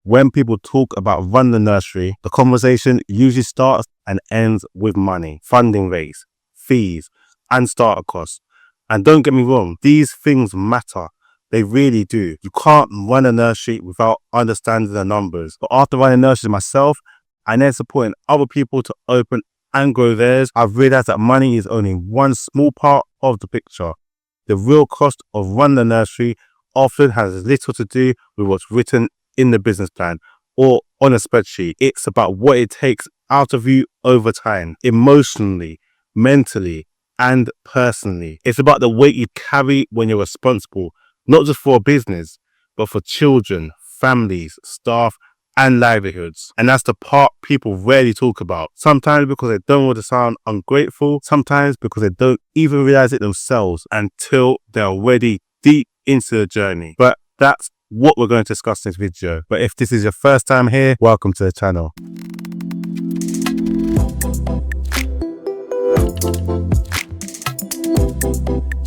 When people talk about run the nursery, the conversation usually starts and ends with money, funding rates, fees, and starter costs. And don't get me wrong, these things matter. They really do. You can't run a nursery without understanding the numbers. But after running nurseries myself and then supporting other people to open and grow theirs, I've realized that money is only one small part of the picture. The real cost of running the nursery often has little to do with what's written in the business plan or on a spreadsheet. It's about what it takes out of you over time, emotionally, mentally, and personally. It's about the weight you carry when you're responsible, not just for a business, but for children, families, staff, and livelihoods. And that's the part people rarely talk about. Sometimes because they don't want to sound ungrateful, sometimes because they don't even realize it themselves until they're already deep into the journey. But that's what we're going to discuss in this video. But if this is your first time here, welcome to the channel.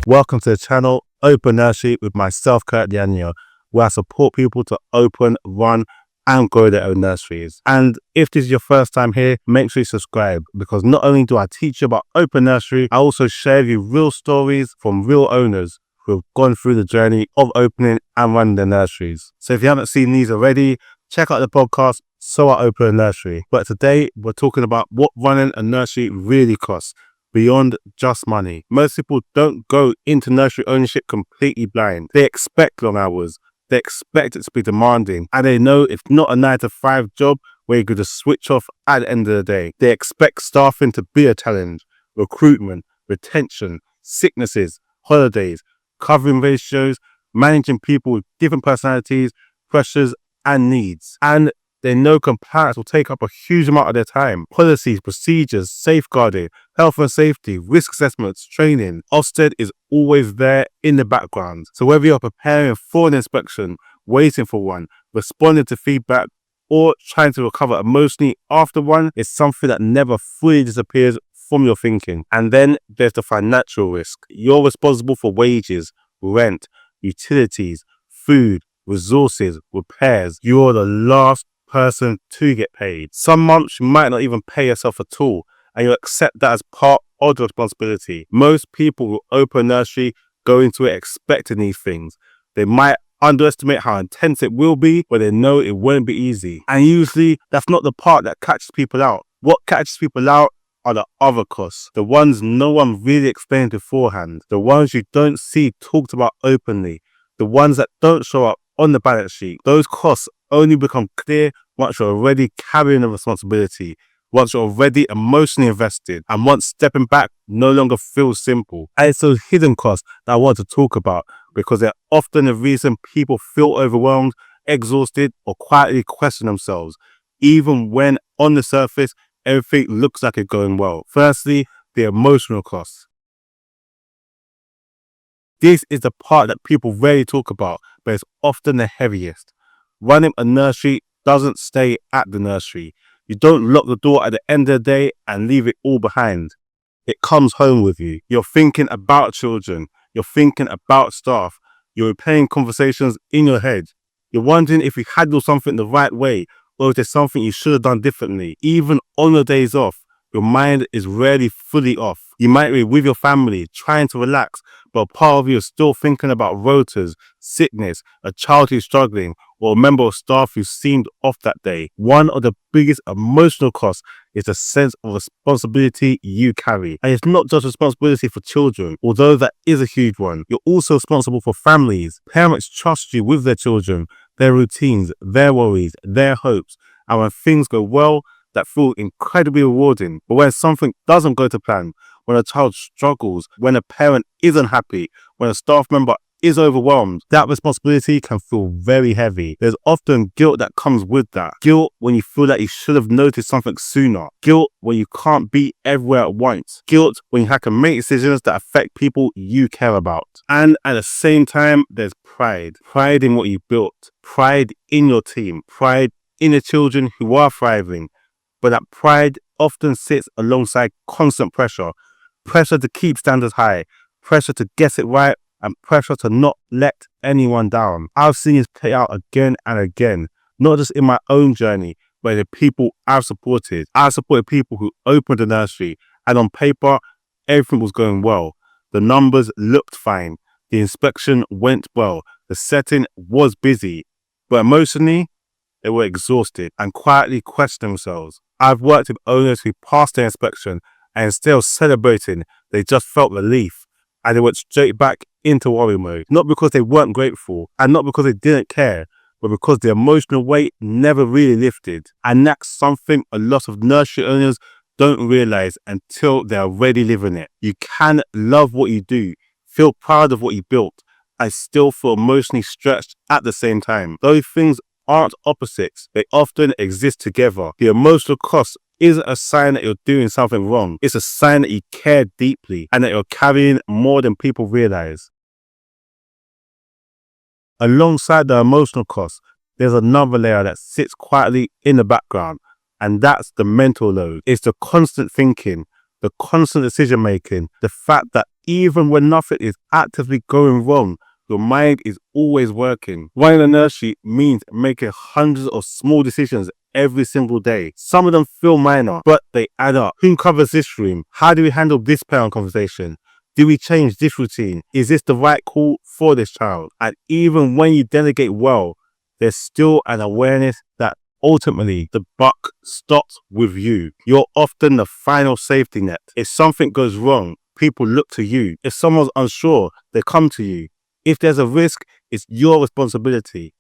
Welcome to the channel, Open Nursery with myself, Curtly Ania, where I support people to open, run, and grow their own nurseries. And if this is your first time here, make sure you subscribe, because not only do I teach you about Open Nursery, I also share with you real stories from real owners who have gone through the journey of opening and running their nurseries. So if you haven't seen these already, check out the podcast, So I Open a Nursery. But today we're talking about what running a nursery really costs, beyond just money. Most people don't go into nursery ownership completely blind. They expect long hours, they expect it to be demanding, and they know it's not a 9-to-5 job where you could just switch off at the end of the day. They expect staffing to be a challenge, recruitment, retention, sicknesses, holidays, covering ratios, managing people with different personalities, pressures, and needs. And they know compliance will take up a huge amount of their time. Policies, procedures, safeguarding, health and safety, risk assessments, training. Ofsted is always there in the background. So whether you're preparing for an inspection, waiting for one, responding to feedback, or trying to recover emotionally after one, it's something that never fully disappears from your thinking. And then there's the financial risk. You're responsible for wages, rent, utilities, food, resources, repairs. You're the last person to get paid. Some months you might not even pay yourself at all, and you accept that as part of the responsibility. Most people who open a nursery go into it expecting these things. They might underestimate how intense it will be, but they know it won't be easy. And usually that's not the part that catches people out. What catches people out are the other costs, the ones no one really explained beforehand, the ones you don't see talked about openly, the ones that don't show up on the balance sheet. Those costs only become clear once you're already carrying the responsibility, once you're already emotionally invested, and once stepping back no longer feels simple. And it's those hidden costs that I want to talk about, because they're often the reason people feel overwhelmed, exhausted, or quietly question themselves, even when on the surface everything looks like it's going well. Firstly, the emotional costs. This is the part that people rarely talk about, but it's often the heaviest. Running a nursery doesn't stay at the nursery. You don't lock the door at the end of the day and leave it all behind. It comes home with you. You're thinking about children. You're thinking about staff. You're replaying conversations in your head. You're wondering if you handled something the right way, or if there's something you should have done differently. Even on your days off, your mind is rarely fully off. You might be with your family, trying to relax, but a part of you is still thinking about rotas, sickness, a child who's struggling, or a member of staff who seemed off that day. One of the biggest emotional costs is the sense of responsibility you carry. And it's not just responsibility for children, although that is a huge one. You're also responsible for families. Parents trust you with their children, their routines, their worries, their hopes. And when things go well, that feel incredibly rewarding. But when something doesn't go to plan, when a child struggles, when a parent isn't happy, when a staff member is overwhelmed, that responsibility can feel very heavy. There's often guilt that comes with that. Guilt when you feel that you should have noticed something sooner. Guilt when you can't be everywhere at once. Guilt when you have to make decisions that affect people you care about. And at the same time, there's pride. Pride in what you built. Pride in your team. Pride in the children who are thriving. But that pride often sits alongside constant pressure. Pressure to keep standards high. Pressure to get it right. And pressure to not let anyone down. I've seen this play out again and again. not just in my own journey, but in the people I've supported. I've supported people who opened a nursery, and on paper, everything was going well. The numbers looked fine. The inspection went well. The setting was busy. But emotionally, they were exhausted and quietly questioned themselves. I've worked with owners who passed their inspection and instead of celebrating, they just felt relief and they went straight back into worry mode. Not because they weren't grateful and not because they didn't care, but because the emotional weight never really lifted. And that's something a lot of nursery owners don't realize until they're already living it. You can love what you do, feel proud of what you built, and still feel emotionally stretched at the same time. Those things aren't opposites, they often exist together. The emotional cost isn't a sign that you're doing something wrong. It's a sign that you care deeply and that you're carrying more than people realize. Alongside the emotional cost, there's another layer that sits quietly in the background, and that's the mental load. It's the constant thinking, the constant decision making, the fact that even when nothing is actively going wrong, your mind is always working. Running a nursery means making hundreds of small decisions every single day. Some of them feel minor, but they add up. Who covers this room? How do we handle this parent conversation? Do we change this routine? Is this the right call for this child? And even when you delegate well, there's still an awareness that ultimately the buck stops with you. You're often the final safety net. If something goes wrong, people look to you. If someone's unsure, they come to you. If there's a risk, it's your responsibility.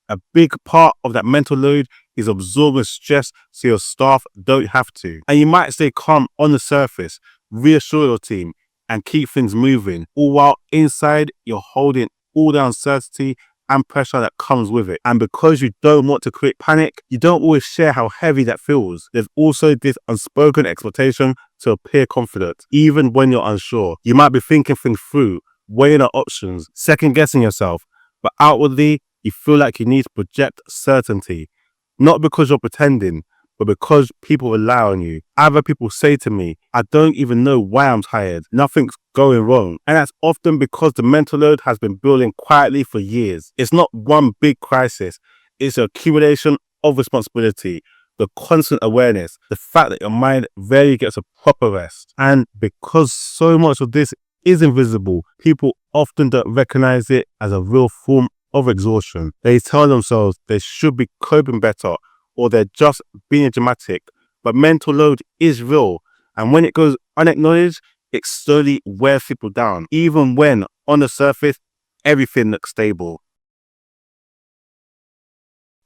A big part of that mental load is absorbing stress so your staff don't have to. And you might stay calm on the surface, reassure your team, and keep things moving, all while inside you're holding all the uncertainty and pressure that comes with it. And because you don't want to create panic, you don't always share how heavy that feels. There's also this unspoken expectation to appear confident, even when you're unsure. You might be thinking things through, weighing up options, second guessing yourself, but outwardly, you feel like you need to project certainty. Not because you're pretending, but because people rely on you. Other people say to me, I don't even know why I'm tired. Nothing's going wrong. And that's often because the mental load has been building quietly for years. It's not one big crisis. It's an accumulation of responsibility, the constant awareness, the fact that your mind rarely gets a proper rest. And because so much of this is invisible, people often don't recognize it as a real form of exhaustion. They tell themselves they should be coping better or they're just being dramatic. But mental load is real, and when it goes unacknowledged, it slowly wears people down, even when on the surface everything looks stable.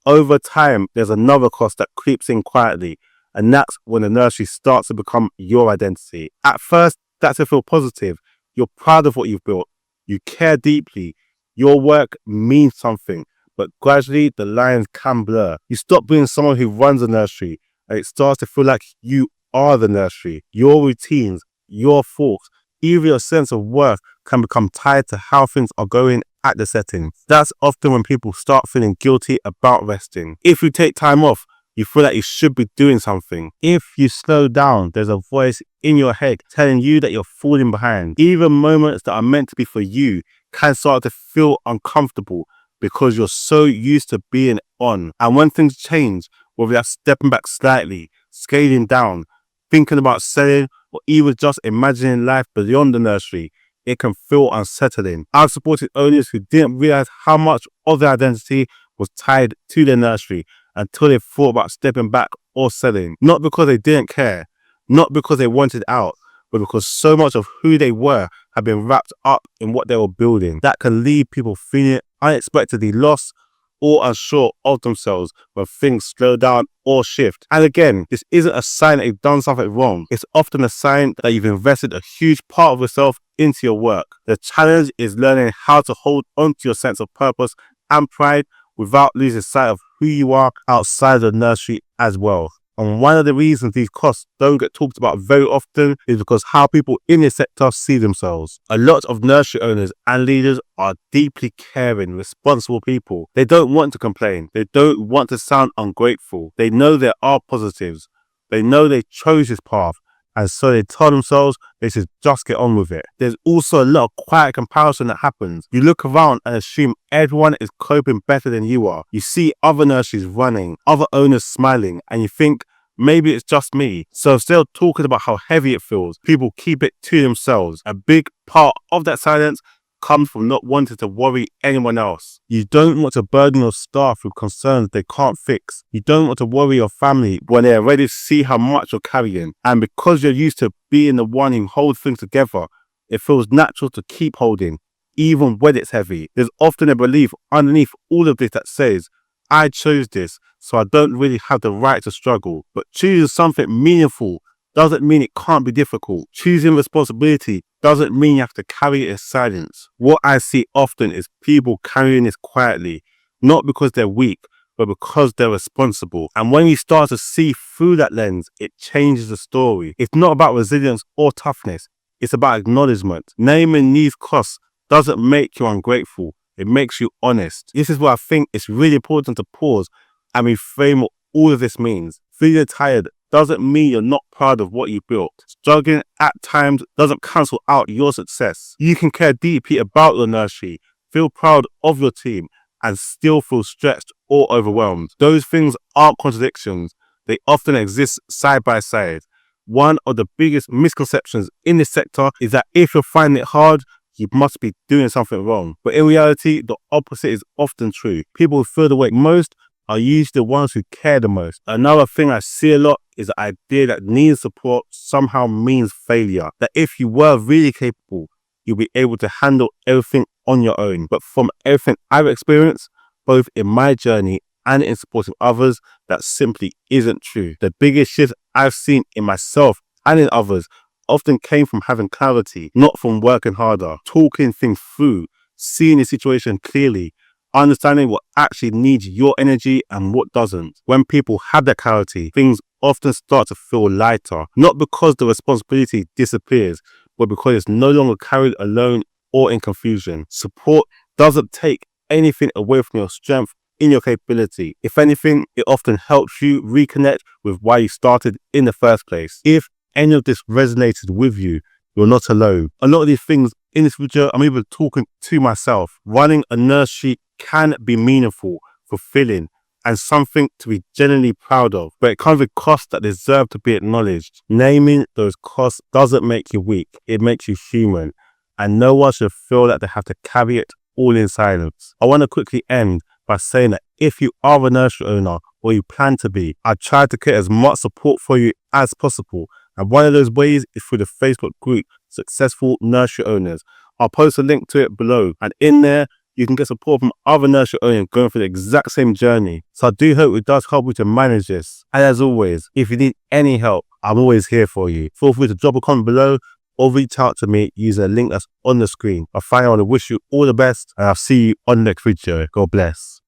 Over time, there's another cost that creeps in quietly, and that's when the nursery starts to become your identity. At first, that's to feel positive. You're proud of what you've built. You care deeply. Your work means something, but gradually the lines can blur. You stop being someone who runs a nursery, and it starts to feel like you are the nursery. Your routines, your thoughts, even your sense of worth can become tied to how things are going at the setting. That's often when people start feeling guilty about resting. If you take time off, you feel like you should be doing something. If you slow down, there's a voice in your head telling you that you're falling behind. Even moments that are meant to be for you can start to feel uncomfortable because you're so used to being on. And when things change, whether that's stepping back slightly, scaling down, thinking about selling, or even just imagining life beyond the nursery, it can feel unsettling. I've supported owners who didn't realize how much of their identity was tied to their nursery until they thought about stepping back or selling. Not because they didn't care, not because they wanted out, but because so much of who they were had been wrapped up in what they were building. That can leave people feeling unexpectedly lost or unsure of themselves when things slow down or shift. And again, this isn't a sign that you've done something wrong. It's often a sign that you've invested a huge part of yourself into your work. The challenge is learning how to hold onto your sense of purpose and pride without losing sight of who you are outside the nursery as well. And one of the reasons these costs don't get talked about very often is because how people in this sector see themselves. A lot of nursery owners and leaders are deeply caring, responsible people. They don't want to complain. They don't want to sound ungrateful. They know there are positives. They know they chose this path and so they tell themselves they should just get on with it. There's also a lot of quiet comparison that happens. You look around and assume everyone is coping better than you are. You see other nurseries running, other owners smiling, and you think, maybe it's just me. So instead of talking about how heavy it feels, people keep it to themselves. A big part of that silence comes from not wanting to worry anyone else. You don't want to burden your staff with concerns they can't fix. You don't want to worry your family when they are ready to see how much you're carrying. And because you're used to being the one who holds things together, it feels natural to keep holding, even when it's heavy. There's often a belief underneath all of this that says, I chose this, so I don't really have the right to struggle. But choosing something meaningful doesn't mean it can't be difficult. Choosing responsibility doesn't mean you have to carry it in silence. What I see often is people carrying this quietly, not because they're weak, but because they're responsible. And when you start to see through that lens, it changes the story. It's not about resilience or toughness. It's about acknowledgement. Naming these costs doesn't make you ungrateful. It makes you honest. This is why I think it's really important to pause and reframe what all of this means. Feeling tired doesn't mean you're not proud of what you built. Struggling at times doesn't cancel out your success. You can care deeply about your nursery, feel proud of your team, and still feel stressed or overwhelmed. Those things aren't contradictions. They often exist side by side. One of the biggest misconceptions in this sector is that if you're finding it hard, you must be doing something wrong. But in reality, the opposite is often true. People who feel the weight most are usually the ones who care the most. Another thing I see a lot is the idea that needing support somehow means failure. That if you were really capable, you'll be able to handle everything on your own. But from everything I've experienced, both in my journey and in supporting others, that simply isn't true. The biggest shift I've seen in myself and in others often came from having clarity, not from working harder, talking things through, seeing the situation clearly, understanding what actually needs your energy and what doesn't. When people have that clarity, things often start to feel lighter, not because the responsibility disappears, but because it's no longer carried alone or in confusion. Support doesn't take anything away from your strength in your capability. If anything, it often helps you reconnect with why you started in the first place. If any of this resonated with you, you're not alone. A lot of these things in this video, I'm even talking to myself. Running a nursery can be meaningful, fulfilling, and something to be genuinely proud of, but it comes with costs that deserve to be acknowledged. Naming those costs doesn't make you weak, it makes you human, and no one should feel that they have to carry it all in silence. I want to quickly end by saying that if you are a nursery owner, or you plan to be, I try to create as much support for you as possible. And one of those ways is through the Facebook group, Successful Nursery Owners. I'll post a link to it below. And in there, you can get support from other nursery owners going through the exact same journey. So I do hope it does help you to manage this. And as always, if you need any help, I'm always here for you. Feel free to drop a comment below or reach out to me using a link that's on the screen. I finally want to wish you all the best, and I'll see you on the next video. God bless.